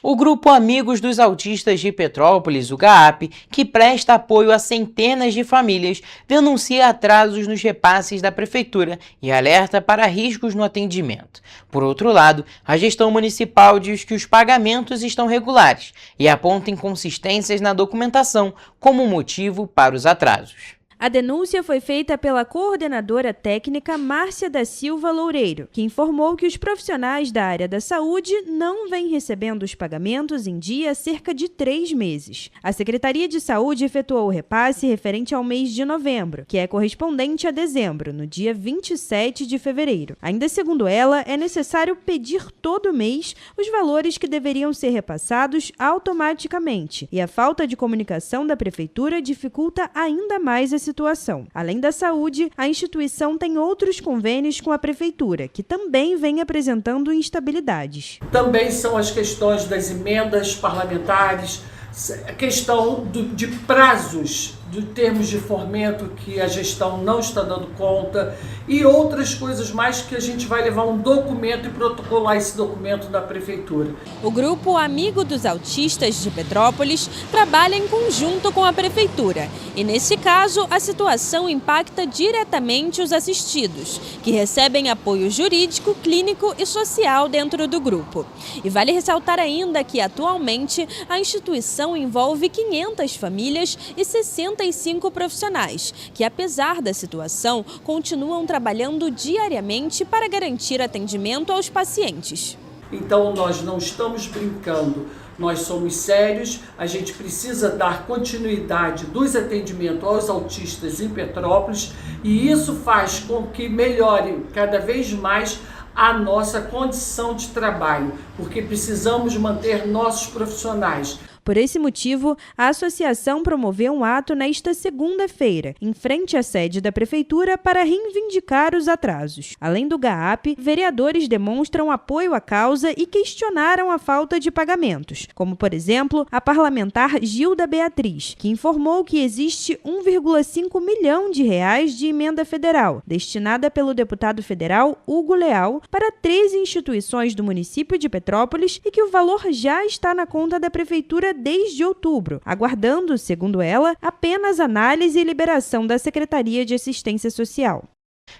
O Grupo Amigos dos Autistas de Petrópolis, o GAAP, que presta apoio a centenas de famílias, denuncia atrasos nos repasses da Prefeitura e alerta para riscos no atendimento. Por outro lado, a gestão municipal diz que os pagamentos estão regulares e aponta inconsistências na documentação como motivo para os atrasos. A denúncia foi feita pela coordenadora técnica Márcia da Silva Loureiro, que informou que os profissionais da área da saúde não vêm recebendo os pagamentos em dia há cerca de 3 meses. A Secretaria de Saúde efetuou o repasse referente ao mês de novembro, que é correspondente a dezembro, no dia 27 de fevereiro. Ainda segundo ela, é necessário pedir todo mês os valores que deveriam ser repassados automaticamente, e a falta de comunicação da Prefeitura dificulta ainda mais a situação. Além da saúde, a instituição tem outros convênios com a Prefeitura, que também vem apresentando instabilidades. Também são as questões das emendas parlamentares, a questão de prazos de termos de fomento que a gestão não está dando conta e outras coisas mais que a gente vai levar um documento e protocolar esse documento da prefeitura. O grupo Amigo dos Autistas de Petrópolis trabalha em conjunto com a prefeitura e, nesse caso, a situação impacta diretamente os assistidos, que recebem apoio jurídico, clínico e social dentro do grupo. E vale ressaltar ainda que, atualmente, a instituição envolve 500 famílias e 65 profissionais, que, apesar da situação, continuam trabalhando diariamente para garantir atendimento aos pacientes. Então nós não estamos brincando, nós somos sérios, a gente precisa dar continuidade dos atendimentos aos autistas em Petrópolis e isso faz com que melhore cada vez mais a nossa condição de trabalho, porque precisamos manter nossos profissionais. Por esse motivo, a associação promoveu um ato nesta segunda-feira, em frente à sede da Prefeitura, para reivindicar os atrasos. Além do GAAP, vereadores demonstram apoio à causa e questionaram a falta de pagamentos, como, por exemplo, a parlamentar Gilda Beatriz, que informou que existe 1,5 milhão de reais de emenda federal, destinada pelo deputado federal Hugo Leal para 13 instituições do município de Petrópolis e que o valor já está na conta da Prefeitura desde outubro, aguardando, segundo ela, apenas análise e liberação da Secretaria de Assistência Social.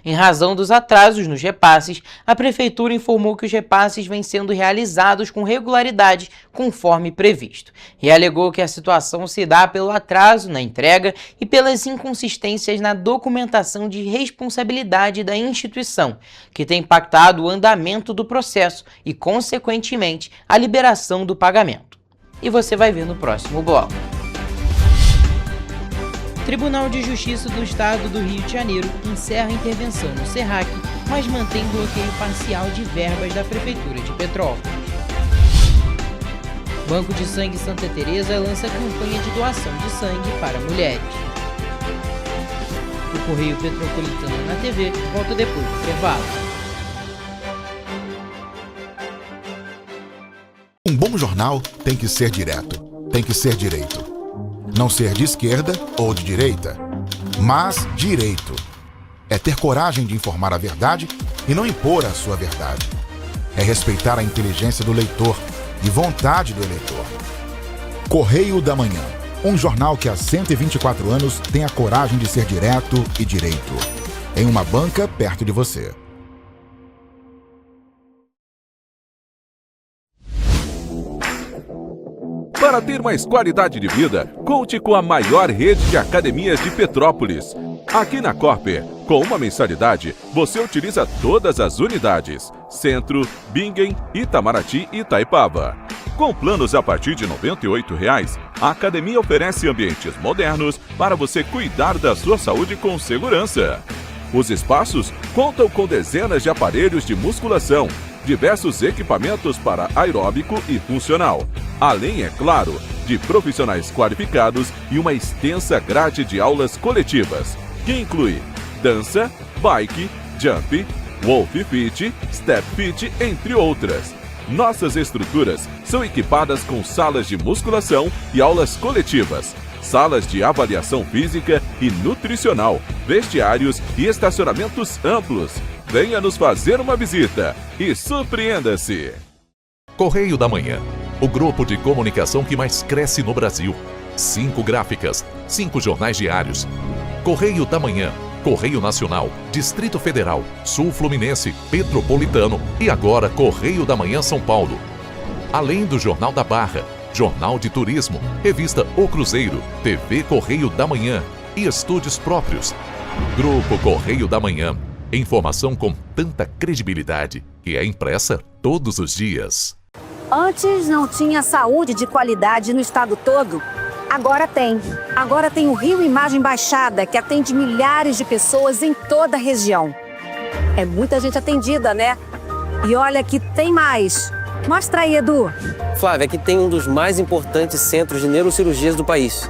Em razão dos atrasos nos repasses, a Prefeitura informou que os repasses vêm sendo realizados com regularidade, conforme previsto, e alegou que a situação se dá pelo atraso na entrega e pelas inconsistências na documentação de responsabilidade da instituição, que tem impactado o andamento do processo e, consequentemente, a liberação do pagamento. E você vai ver no próximo bloco. Tribunal de Justiça do Estado do Rio de Janeiro encerra a intervenção no SERRAC, mas mantém bloqueio parcial de verbas da Prefeitura de Petrópolis. Banco de Sangue Santa Teresa lança campanha de doação de sangue para mulheres. O Correio Petropolitano na TV volta depois do intervalo. Um bom jornal tem que ser direto, tem que ser direito. Não ser de esquerda ou de direita, mas direito. É ter coragem de informar a verdade e não impor a sua verdade. É respeitar a inteligência do leitor e vontade do eleitor. Correio da Manhã, um jornal que há 124 anos tem a coragem de ser direto e direito. Em uma banca perto de você. Para ter mais qualidade de vida, conte com a maior rede de academias de Petrópolis. Aqui na Corper, com uma mensalidade, você utiliza todas as unidades: Centro, Bingen, Itamaraty e Itaipava. Com planos a partir de R$ 98,00, a academia oferece ambientes modernos para você cuidar da sua saúde com segurança. Os espaços contam com dezenas de aparelhos de musculação, diversos equipamentos para aeróbico e funcional, além, é claro, de profissionais qualificados e uma extensa grade de aulas coletivas, que inclui dança, bike, jump, wolf fit, step fit, entre outras. Nossas estruturas são equipadas com salas de musculação e aulas coletivas, salas de avaliação física e nutricional, vestiários e estacionamentos amplos. Venha nos fazer uma visita e surpreenda-se! Correio da Manhã, o grupo de comunicação que mais cresce no Brasil. 5 gráficas, 5 jornais diários. Correio da Manhã, Correio Nacional, Distrito Federal, Sul Fluminense, Petropolitano e agora Correio da Manhã São Paulo. Além do Jornal da Barra, Jornal de Turismo, Revista O Cruzeiro, TV Correio da Manhã e estúdios próprios. Grupo Correio da Manhã. Informação com tanta credibilidade que é impressa todos os dias. Antes não tinha saúde de qualidade no estado todo. Agora tem. Agora tem o Rio Imagem Baixada, que atende milhares de pessoas em toda a região. É muita gente atendida, né? E olha que tem mais. Mostra aí, Edu. Flávia, aqui tem um dos mais importantes centros de neurocirurgias do país.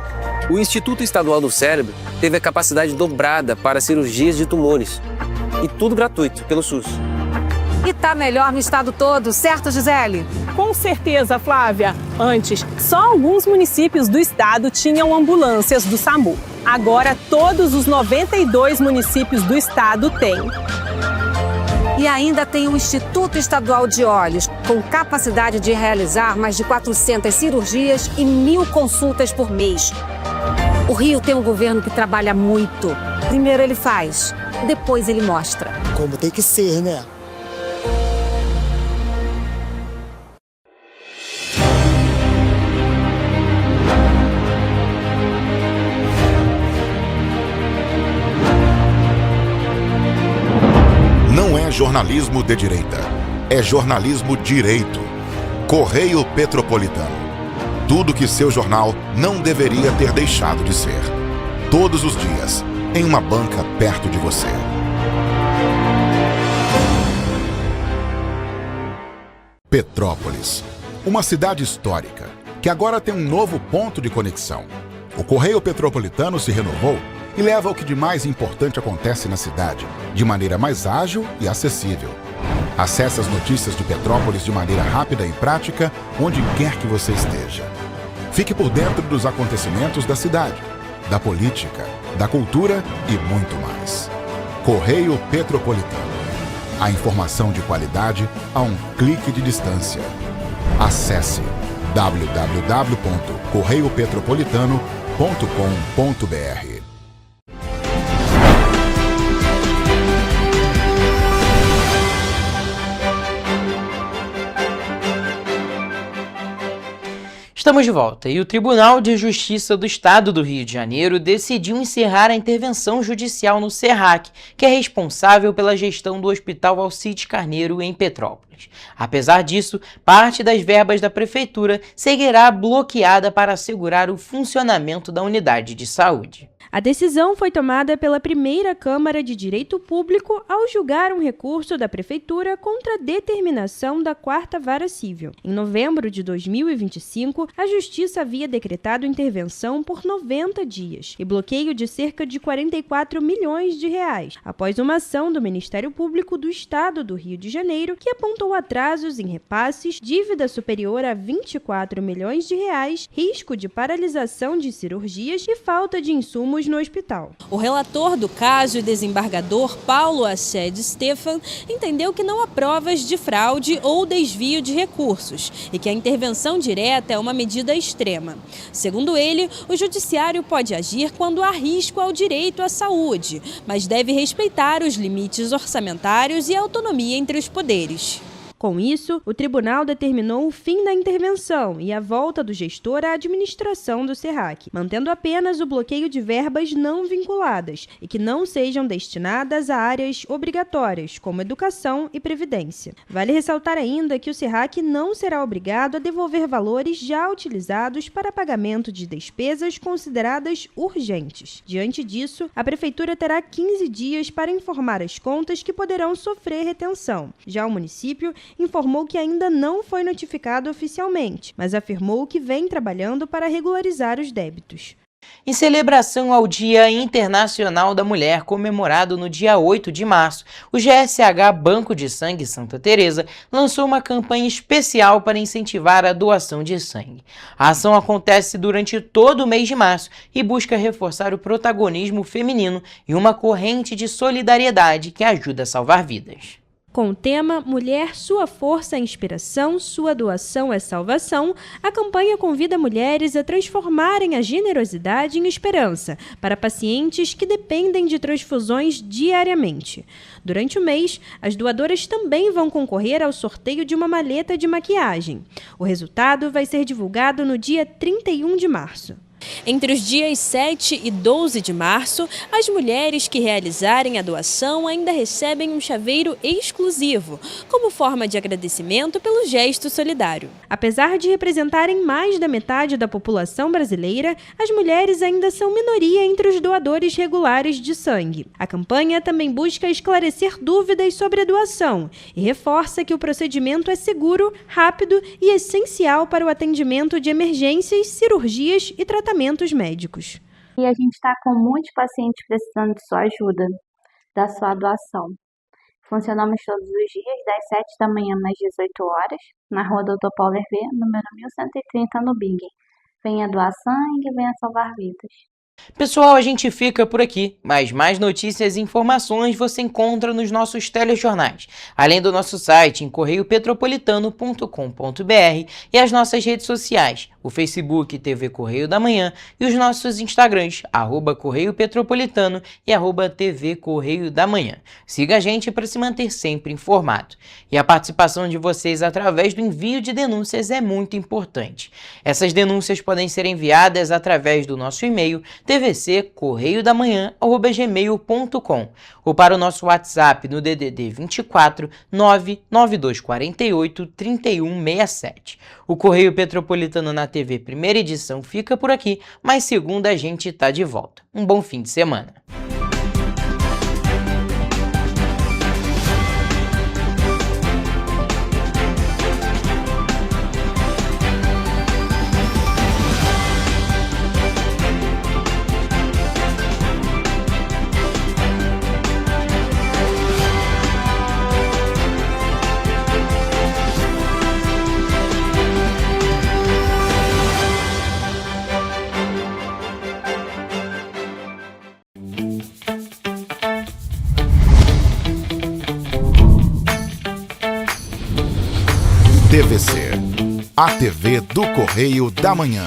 O Instituto Estadual do Cérebro teve a capacidade dobrada para cirurgias de tumores. E tudo gratuito, pelo SUS. E tá melhor no estado todo, certo, Gisele? Com certeza, Flávia. Antes, só alguns municípios do estado tinham ambulâncias do SAMU. Agora todos os 92 municípios do estado têm. E ainda tem o Instituto Estadual de Olhos, com capacidade de realizar mais de 400 cirurgias e 1.000 consultas por mês. O Rio tem um governo que trabalha muito. Primeiro ele faz, depois ele mostra. Como tem que ser, né? Não é jornalismo de direita, é jornalismo direito. Correio Petropolitano. Tudo que seu jornal não deveria ter deixado de ser. Todos os dias, em uma banca perto de você. Petrópolis, uma cidade histórica, que agora tem um novo ponto de conexão. O Correio Petropolitano se renovou e leva o que de mais importante acontece na cidade, de maneira mais ágil e acessível. Acesse as notícias de Petrópolis de maneira rápida e prática, onde quer que você esteja. Fique por dentro dos acontecimentos da cidade, da política, da cultura e muito mais. Correio Petropolitano. A informação de qualidade a um clique de distância. Acesse www.correiopetropolitano.com.br. Estamos de volta e o Tribunal de Justiça do Estado do Rio de Janeiro decidiu encerrar a intervenção judicial no SERRAC, que é responsável pela gestão do Hospital Alcides Carneiro em Petrópolis. Apesar disso, parte das verbas da Prefeitura seguirá bloqueada para assegurar o funcionamento da unidade de saúde. A decisão foi tomada pela primeira Câmara de Direito Público ao julgar um recurso da Prefeitura contra a determinação da 4ª Vara Civil. Em novembro de 2025, a Justiça havia decretado intervenção por 90 dias e bloqueio de cerca de 44 milhões de reais, após uma ação do Ministério Público do Estado do Rio de Janeiro que apontou atrasos em repasses, dívida superior a 24 milhões de reais, risco de paralisação de cirurgias e falta de insumos no hospital. O relator do caso e desembargador Paulo Assed Stefan entendeu que não há provas de fraude ou desvio de recursos e que a intervenção direta é uma medida extrema. Segundo ele, o judiciário pode agir quando há risco ao direito à saúde, mas deve respeitar os limites orçamentários e a autonomia entre os poderes. Com isso, o tribunal determinou o fim da intervenção e a volta do gestor à administração do SERRAC, mantendo apenas o bloqueio de verbas não vinculadas e que não sejam destinadas a áreas obrigatórias, como educação e previdência. Vale ressaltar ainda que o SERRAC não será obrigado a devolver valores já utilizados para pagamento de despesas consideradas urgentes. Diante disso, a Prefeitura terá 15 dias para informar as contas que poderão sofrer retenção. Já o município informou que ainda não foi notificado oficialmente, mas afirmou que vem trabalhando para regularizar os débitos. Em celebração ao Dia Internacional da Mulher, comemorado no dia 8 de março, o GSH Banco de Sangue Santa Teresa lançou uma campanha especial para incentivar a doação de sangue. A ação acontece durante todo o mês de março e busca reforçar o protagonismo feminino e uma corrente de solidariedade que ajuda a salvar vidas. Com o tema Mulher, Sua Força é Inspiração, Sua Doação é Salvação, a campanha convida mulheres a transformarem a generosidade em esperança para pacientes que dependem de transfusões diariamente. Durante o mês, as doadoras também vão concorrer ao sorteio de uma maleta de maquiagem. O resultado vai ser divulgado no dia 31 de março. Entre os dias 7 e 12 de março, as mulheres que realizarem a doação ainda recebem um chaveiro exclusivo, como forma de agradecimento pelo gesto solidário. Apesar de representarem mais da metade da população brasileira, as mulheres ainda são minoria entre os doadores regulares de sangue. A campanha também busca esclarecer dúvidas sobre a doação e reforça que o procedimento é seguro, rápido e essencial para o atendimento de emergências, cirurgias e tratamentos médicos. E a gente está com muitos pacientes precisando de sua ajuda, da sua doação. Funcionamos todos os dias, das 7 da manhã às 18 horas, na rua Dr. Paulo Hervé, número 1130, no Bingen. Venha doar sangue, venha salvar vidas. Pessoal, a gente fica por aqui, mas mais notícias e informações você encontra nos nossos telejornais, além do nosso site em correiopetropolitano.com.br e as nossas redes sociais, o Facebook TV Correio da Manhã e os nossos Instagrams, @Correio Petropolitano e @TV Correio da Manhã. Siga a gente para se manter sempre informado. E a participação de vocês através do envio de denúncias é muito importante. Essas denúncias podem ser enviadas através do nosso e-mail tvccorreiodamanhã@gmail.com ou para o nosso WhatsApp no DDD 24 99248 3167. O Correio Petropolitano na TV primeira edição fica por aqui, mas segunda a gente tá de volta. Um bom fim de semana. TVC, a TV do Correio da Manhã.